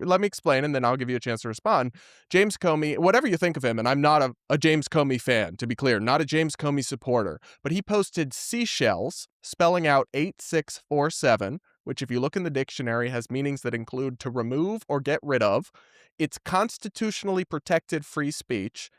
Let me explain, and then I'll give you a chance to respond. James Comey, whatever you think of him, and I'm not a James Comey fan, to be clear, not a James Comey supporter, but he posted seashells, spelling out 8647, which, if you look in the dictionary, has meanings that include to remove or get rid of. It's constitutionally protected free speech.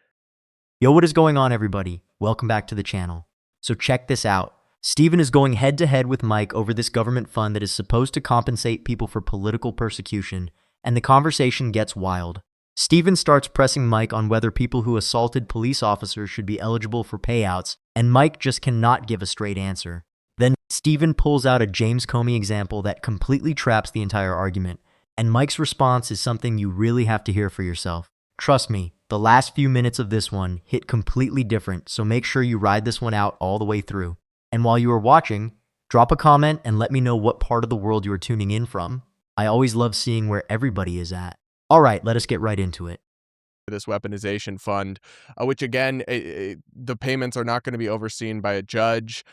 Yo, what is going on, everybody? Welcome back to the channel. So check this out. Stephen is going head to head with Mike over this government fund that is supposed to compensate people for political persecution, and the conversation gets wild. Stephen starts pressing Mike on whether people who assaulted police officers should be eligible for payouts, and Mike just cannot give a straight answer. Then Stephen pulls out a James Comey example that completely traps the entire argument, and Mike's response is something you really have to hear for yourself. Trust me, the last few minutes of this one hit completely different, so make sure you ride this one out all the way through. And while you are watching, drop a comment and let me know what part of the world you are tuning in from. I always love seeing where everybody is at. All right, let us get right into it. This weaponization fund, which again, the payments are not going to be overseen by a judge.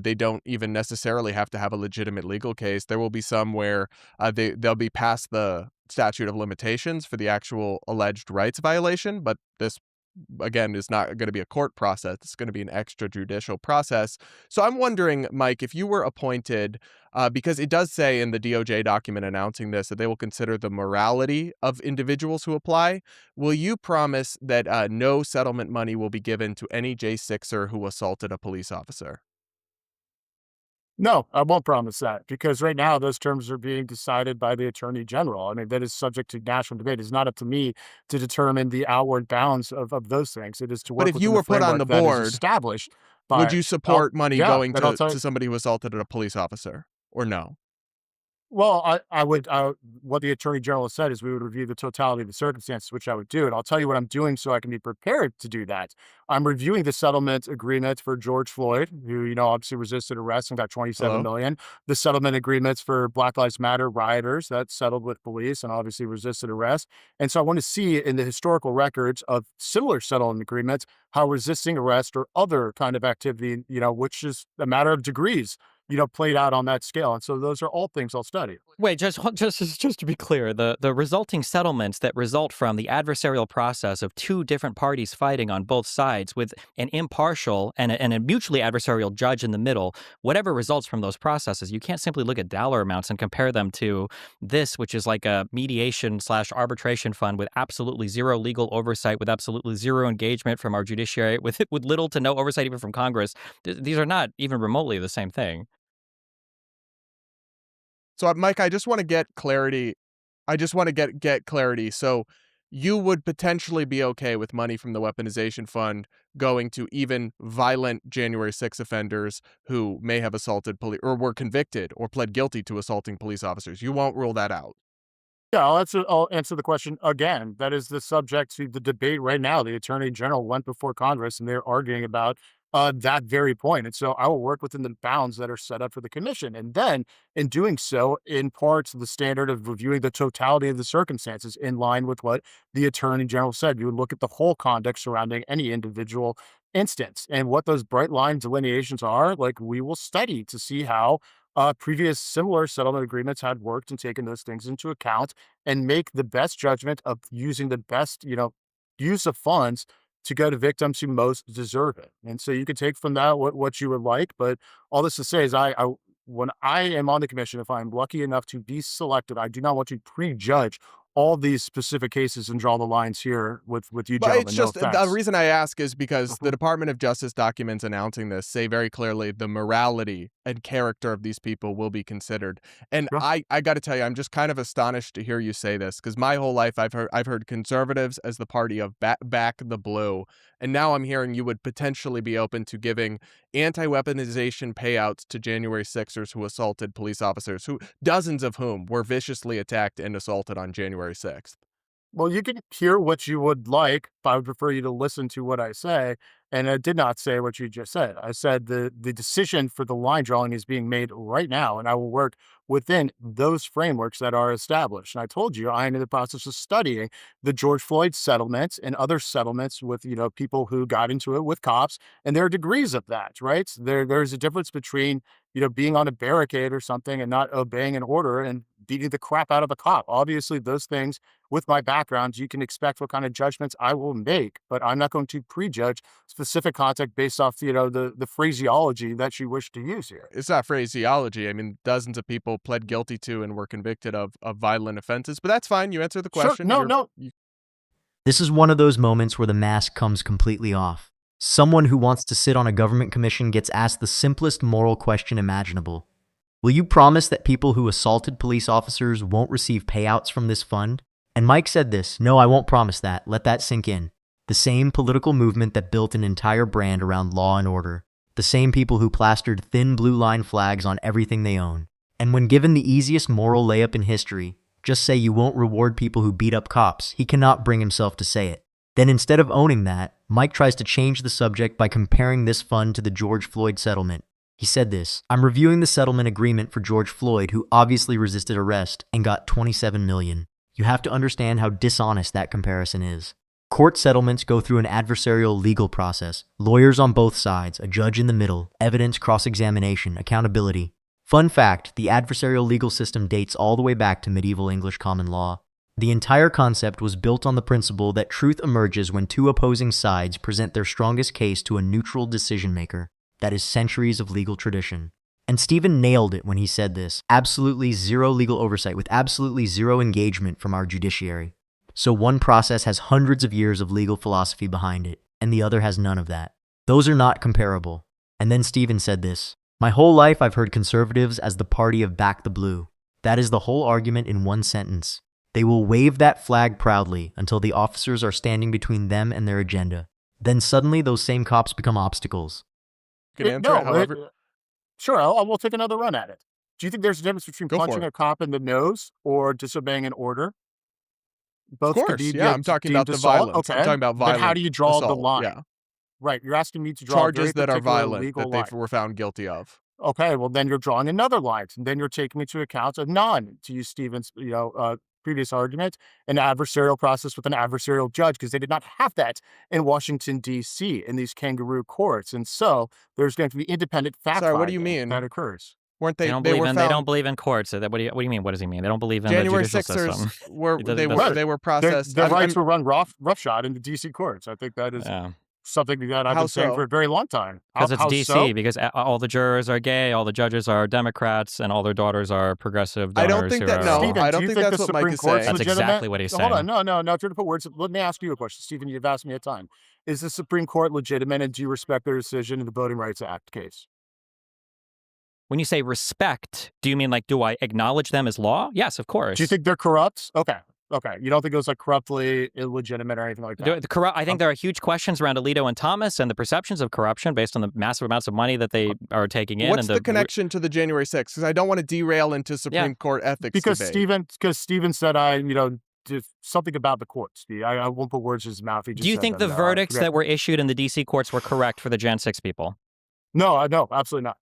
They don't even necessarily have to have a legitimate legal case. There will be some where they'll be past the statute of limitations for the actual alleged rights violation, but this again is not going to be a court process. It's going to be an extrajudicial process. So I'm wondering, Mike, if you were appointed, because it does say in the DOJ document announcing this that they will consider the morality of individuals who apply, will you promise that no settlement money will be given to any J6er who assaulted a police officer? No, I won't promise that because right now those terms are being decided by the Attorney General. I mean, that is subject to national debate. It's not up to me to determine the outward bounds of those things. It is to But work if you within the were put on framework the that is board, established would by, you support money yeah, going then I'll tell to you. somebody who assaulted a police officer, or no? Well, I would, what the Attorney General has said is we would review the totality of the circumstances, which I would do. And I'll tell you what I'm doing so I can be prepared to do that. I'm reviewing the settlement agreement for George Floyd, who, obviously resisted arrest and got 27 Hello? million. The settlement agreements for Black Lives Matter rioters that settled with police and obviously resisted arrest. And so I want to see in the historical records of similar settlement agreements, how resisting arrest or other kind of activity, which is a matter of degrees, played out on that scale. And so those are all things I'll study. Wait, just to be clear, the resulting settlements that result from the adversarial process of two different parties fighting on both sides with an impartial and a mutually adversarial judge in the middle, whatever results from those processes, you can't simply look at dollar amounts and compare them to this, which is like a mediation/arbitration fund with absolutely zero legal oversight, with absolutely zero engagement from our judiciary, with little to no oversight even from Congress. These are not even remotely the same thing. So, Mike, I just want to get clarity. I just want to get clarity. So, you would potentially be okay with money from the weaponization fund going to even violent January 6 offenders who may have assaulted police or were convicted or pled guilty to assaulting police officers. You won't rule that out. Yeah, I'll answer the question again. That is the subject to the debate right now. The Attorney General went before Congress and they're arguing about that very point. And so I will work within the bounds that are set up for the commission. And then in doing so, in part, the standard of reviewing the totality of the circumstances in line with what the Attorney General said. You would look at the whole context surrounding any individual instance and what those bright line delineations are. Like we will study to see how previous similar settlement agreements had worked and taken those things into account and make the best judgment of using the best, use of funds to go to victims who most deserve it. And so you can take from that what you would like. But all this to say is when I am on the commission, if I'm lucky enough to be selected, I do not want to prejudge all these specific cases and draw the lines here with you But it's gentlemen. No just the offense. reason I ask is because the Mhm. Department of Justice documents announcing this say very clearly the morality and character of these people will be considered. And Yeah. I got to tell you, I'm just kind of astonished to hear you say this because my whole life I've heard conservatives as the party of back the blue, and now I'm hearing you would potentially be open to giving anti-weaponization payouts to January 6ers who assaulted police officers, who dozens of whom were viciously attacked and assaulted on January 6th. Well, you can hear what you would like. I would prefer you to listen to what I say. And I did not say what you just said. I said the decision for the line drawing is being made right now, and I will work within those frameworks that are established. And I told you I am in the process of studying the George Floyd settlements and other settlements with people who got into it with cops, and there are degrees of that, right? There's a difference between being on a barricade or something and not obeying an order and beating the crap out of a cop. Obviously, those things, with my background, you can expect what kind of judgments I will make, but I'm not going to prejudge specific context based off, the phraseology that you wish to use here. It's not phraseology. I mean, dozens of people pled guilty to and were convicted of violent offenses, but that's fine. You answer the Sure. question. No. This is one of those moments where the mask comes completely off. Someone who wants to sit on a government commission gets asked the simplest moral question imaginable. Will you promise that people who assaulted police officers won't receive payouts from this fund? And Mike said this, no, I won't promise that. Let that sink in. The same political movement that built an entire brand around law and order. The same people who plastered thin blue line flags on everything they own. And when given the easiest moral layup in history, just say you won't reward people who beat up cops, he cannot bring himself to say it. Then instead of owning that, Mike tries to change the subject by comparing this fund to the George Floyd settlement. He said this, I'm reviewing the settlement agreement for George Floyd, who obviously resisted arrest and got $27 million. You have to understand how dishonest that comparison is. Court settlements go through an adversarial legal process, lawyers on both sides, a judge in the middle, evidence, cross-examination, accountability. Fun fact, the adversarial legal system dates all the way back to medieval English common law. The entire concept was built on the principle that truth emerges when two opposing sides present their strongest case to a neutral decision maker. That is centuries of legal tradition. And Stephen nailed it when he said this, absolutely zero legal oversight with absolutely zero engagement from our judiciary. So one process has hundreds of years of legal philosophy behind it, and the other has none of that. Those are not comparable. And then Stephen said this, my whole life I've heard conservatives as the party of back the blue. That is the whole argument in one sentence. They will wave that flag proudly until the officers are standing between them and their agenda. Then suddenly those same cops become obstacles. You can answer it however. Sure, we'll take another run at it. Do you think there's a difference between Go for punching it. a cop in the nose or disobeying an order? Both Of could course, be yeah. I'm talking about deemed the assault. violence. I'm Okay. talking about Then how violent do you draw the assault. line? Yeah. Right. You're asking me to draw a very Charges that are particular violent legal that line. they were found guilty of. Okay, well then you're drawing another line, and then you're taking into account a none, to use Stephen's previous argument, an adversarial process with an adversarial judge, because they did not have that in Washington D.C. in these kangaroo courts, and so there's going to be independent fact Sorry, what do you finding that mean? occurs. Weren't They they? don't They believe were in. found. They don't believe in courts. So what do you mean? What does he mean? They don't believe in January the judicial 6ers system. were It doesn't- they doesn't- were they were Their, processed. their I'm- rights were run roughshod in the D.C. courts. I think that is Yeah. something that I've How been saying so? for a very long time. Because it's How DC, so? because all the jurors are gay, all the judges are Democrats, and all their daughters are progressive I donors. don't think who that. are No, all- Stephen, I do don't you think think that's the what Mike Supreme is Court's saying. That's legitimate? exactly what he's Hold saying. on, no, trying to put words. Let me ask you a question, Stephen. You've asked me a time. Is the Supreme Court legitimate, and do you respect their decision in the Voting Rights Act case? When you say respect, do you mean like, do I acknowledge them as law? Yes, of course. Do you think they're corrupt? Okay. You don't think it was like corruptly illegitimate or anything like that? I think there are huge questions around Alito and Thomas and the perceptions of corruption based on the massive amounts of money that they are taking in. What's and the connection to the January 6th? Because I don't want to derail into Supreme Court ethics Because debate. Stephen said did something about the courts. I won't put words in his mouth. He just Do you said think them, the though. verdicts that were issued in the DC courts were correct for the Jan 6 people? No, absolutely not.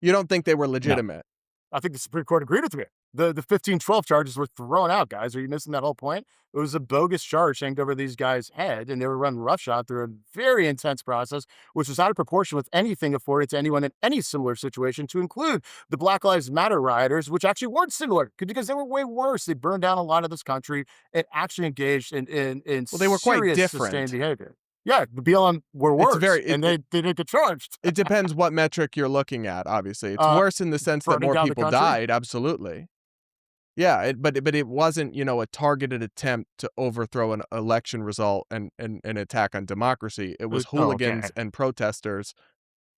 You don't think they were No. legitimate? I think the Supreme Court agreed with me. The 1512 charges were thrown out, guys. Are you missing that whole point? It was a bogus charge hanged over these guys' head, and they were run roughshod through a very intense process, which was out of proportion with anything afforded to anyone in any similar situation, to include the Black Lives Matter rioters, which actually weren't similar because they were way worse. They burned down a lot of this country and actually engaged in Well, they were quite serious different. sustained behavior. Yeah, the BLM were worse, they didn't get charged. It depends what metric you're looking at. Obviously, it's worse in the sense that burning more down the people country? died. Absolutely. Yeah, but it wasn't, a targeted attempt to overthrow an election result and an attack on democracy. It was hooligans and protesters,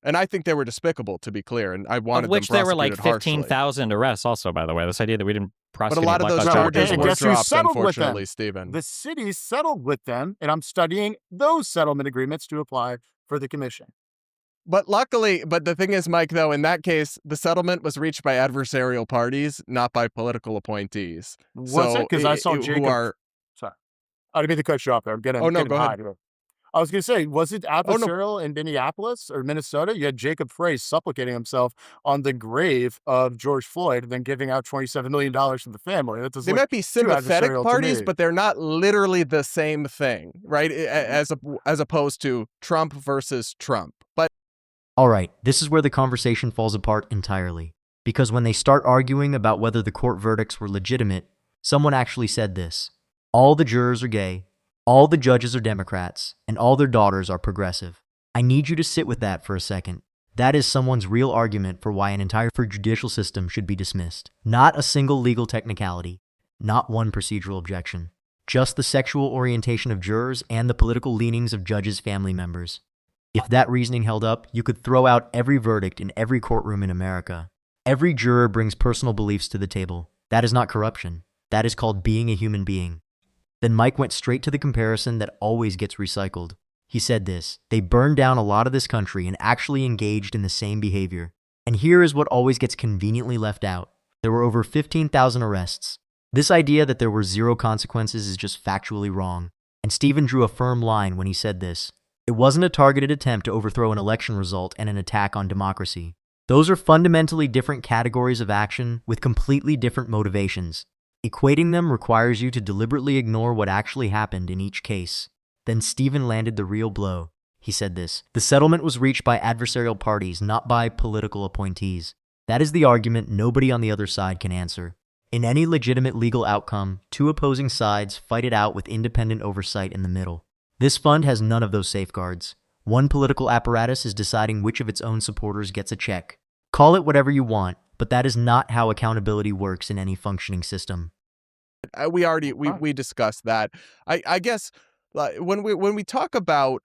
and I think they were despicable, to be clear. And I wanted Of which them there were like prosecuted harshly. 15,000 arrests also, by the way. This idea that we didn't But prosecute a lot of Black those Lives Matter charges and were guess who dropped, settled with them? unfortunately, Stephen. The city settled with them, and I'm studying those settlement agreements to apply for the commission. But the thing is, Mike, though, in that case, the settlement was reached by adversarial parties, not by political appointees. Was it? Because I saw who Jacob. Sorry. I didn't mean to cut you off there. I'm getting. Oh, no, getting go hot ahead. here. I was going to say, was it Oh, no. adversarial in Minneapolis or Minnesota? You had Jacob Frey supplicating himself on the grave of George Floyd and then giving out $27 million to the family. That doesn't They look might be too sympathetic adversarial to parties, me. but they're not literally the same thing, right? As opposed to Trump versus Trump. But All right, this is where the conversation falls apart entirely. Because when they start arguing about whether the court verdicts were legitimate, someone actually said this: all the jurors are gay, all the judges are Democrats, and all their daughters are progressive. I need you to sit with that for a second. That is someone's real argument for why an entire judicial system should be dismissed. Not a single legal technicality, not one procedural objection. Just the sexual orientation of jurors and the political leanings of judges' family members. If that reasoning held up, you could throw out every verdict in every courtroom in America. Every juror brings personal beliefs to the table. That is not corruption. That is called being a human being. Then Mike went straight to the comparison that always gets recycled. He said this: they burned down a lot of this country and actually engaged in the same behavior. And here is what always gets conveniently left out. There were over 15,000 arrests. This idea that there were zero consequences is just factually wrong. And Stephen drew a firm line when he said this: it wasn't a targeted attempt to overthrow an election result and an attack on democracy. Those are fundamentally different categories of action with completely different motivations. Equating them requires you to deliberately ignore what actually happened in each case. Then Stephen landed the real blow. He said this: the settlement was reached by adversarial parties, not by political appointees. That is the argument nobody on the other side can answer. In any legitimate legal outcome, two opposing sides fight it out with independent oversight in the middle. This fund has none of those safeguards. One political apparatus is deciding which of its own supporters gets a check. Call it whatever you want, but that is not how accountability works in any functioning system. We discussed that. I guess when we talk about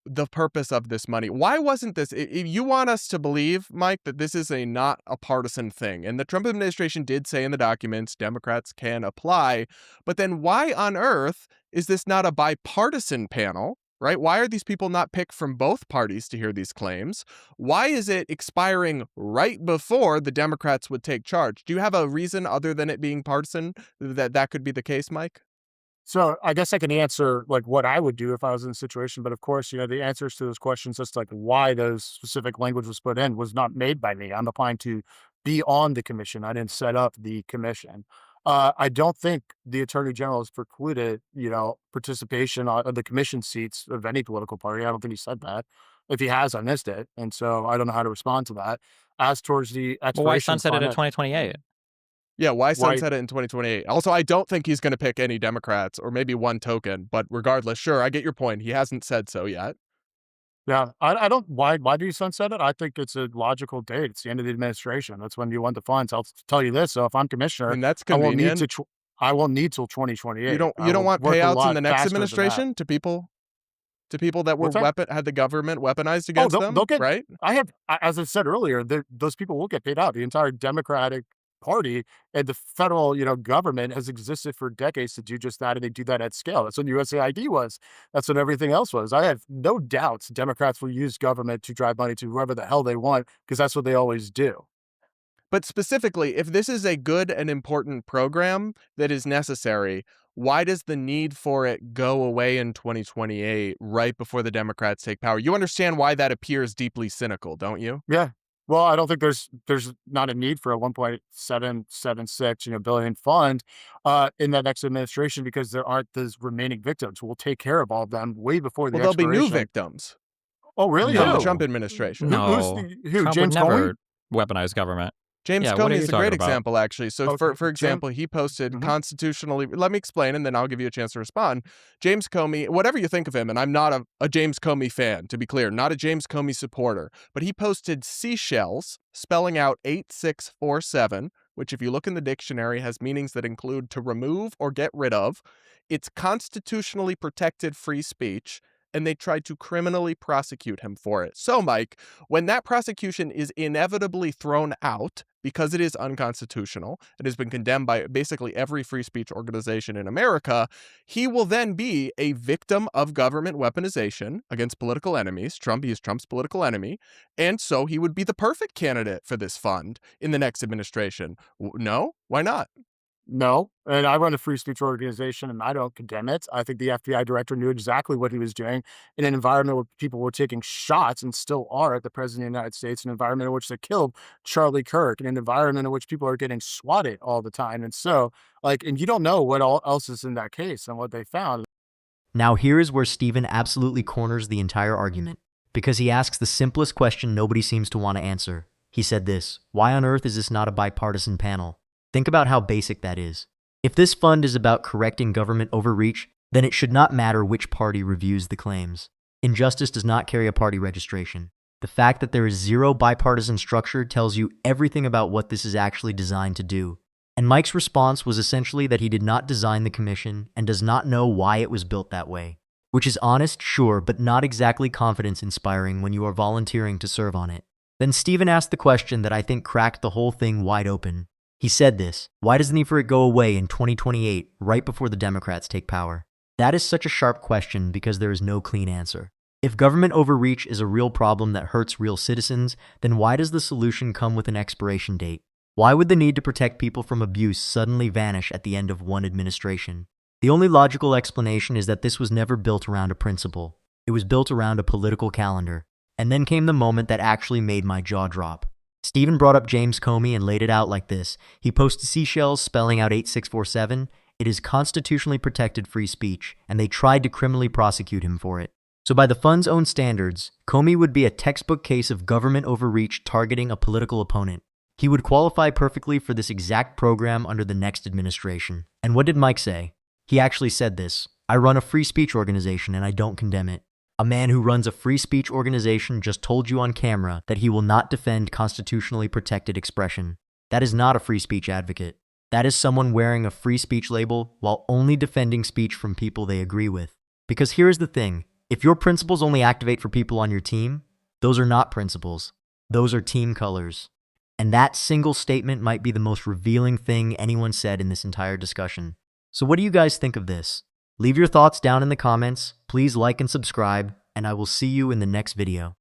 the purpose of this money, why wasn't this? If you want us to believe, Mike, that this is not a partisan thing, and the Trump administration did say in the documents Democrats can apply, but then why on earth is this not a bipartisan panel? Right? Why are these people not picked from both parties to hear these claims? Why is it expiring right before the Democrats would take charge? Do you have a reason other than it being partisan that could be the case, Mike? So I guess I can answer like what I would do if I was in the situation. But of course, the answers to those questions, just like why those specific language was put in, was not made by me. I'm applying to be on the commission. I didn't set up the commission. I don't think the attorney general has precluded, participation on the commission seats of any political party. I don't think he said that. If he has, I missed it. And so I don't know how to respond to that. As towards the Well, why expiration sunset it fund, at 2028? Yeah, why why sunset it in 2028? Also, I don't think he's going to pick any Democrats, or maybe one token, but regardless, sure, I get your point. He hasn't said so yet. Yeah, I don't. Why do you sunset it? I think it's a logical date. It's the end of the administration. That's when you want the funds. I'll tell you this. So if I'm I commissioner, mean, that's I won't need to. convenient. I won't need till 2028. I You don't will want work a payouts in lot the next faster than that. administration to people that were What's that? had the government weaponized Oh, against they'll them, get. right? As I said earlier, those people will get paid out. The entire Democratic Party and the federal, government has existed for decades to do just that, and they do that at scale. That's what USAID was. That's what everything else was. I have no doubts Democrats will use government to drive money to whoever the hell they want because that's what they always do. But specifically, if this is a good and important program that is necessary, why does the need for it go away in 2028, right before the Democrats take power? You understand why that appears deeply cynical, don't you? Yeah. Well, I don't think there's not a need for a 1.776 billion fund in that next administration because there aren't those remaining victims. We'll take care of all of them way before Well, the there'll be new expiration. victims Oh, really? from the Who? Trump No. administration. Who's No. who? Trump would James Comey? never weaponize government. James Yeah, what are Comey you is a talking great about? example, actually. So, Okay, for James. example, he posted Mhm. constitutionally. Let me explain, and then I'll give you a chance to respond. James Comey, whatever you think of him, and I'm not a James Comey fan, to be clear, not a James Comey supporter, but he posted seashells, spelling out 8647, which, if you look in the dictionary, has meanings that include to remove or get rid of. It's constitutionally protected free speech, and they tried to criminally prosecute him for it. So, Mike, when that prosecution is inevitably thrown out because it is unconstitutional, it has been condemned by basically every free speech organization in America, he will then be a victim of government weaponization against political enemies. He is Trump's political enemy, and so he would be the perfect candidate for this fund in the next administration. No? Why not? No, and I run a free speech organization, and I don't condemn it. I think the FBI director knew exactly what he was doing in an environment where people were taking shots and still are at the president of the United States, an environment in which they killed Charlie Kirk, in an environment in which people are getting swatted all the time. And so, and you don't know what all else is in that case and what they found. Now here is where Stephen absolutely corners the entire argument, because he asks the simplest question nobody seems to want to answer. He said this: "Why on earth is this not a bipartisan panel?" Think about how basic that is. If this fund is about correcting government overreach, then it should not matter which party reviews the claims. Injustice does not carry a party registration. The fact that there is zero bipartisan structure tells you everything about what this is actually designed to do. And Mike's response was essentially that he did not design the commission and does not know why it was built that way. Which is honest, sure, but not exactly confidence-inspiring when you are volunteering to serve on it. Then Stephen asked the question that I think cracked the whole thing wide open. He said this: "Why does the need for it go away in 2028, right before the Democrats take power?" That is such a sharp question because there is no clean answer. If government overreach is a real problem that hurts real citizens, then why does the solution come with an expiration date? Why would the need to protect people from abuse suddenly vanish at the end of one administration? The only logical explanation is that this was never built around a principle. It was built around a political calendar. And then came the moment that actually made my jaw drop. Stephen brought up James Comey and laid it out like this. He posted seashells spelling out 8647. It is constitutionally protected free speech, and they tried to criminally prosecute him for it. So by the fund's own standards, Comey would be a textbook case of government overreach targeting a political opponent. He would qualify perfectly for this exact program under the next administration. And what did Mike say? He actually said this: "I run a free speech organization and I don't condemn it." A man who runs a free speech organization just told you on camera that he will not defend constitutionally protected expression. That is not a free speech advocate. That is someone wearing a free speech label while only defending speech from people they agree with. Because here's the thing: if your principles only activate for people on your team, those are not principles. Those are team colors. And that single statement might be the most revealing thing anyone said in this entire discussion. So what do you guys think of this? Leave your thoughts down in the comments. Please like and subscribe, and I will see you in the next video.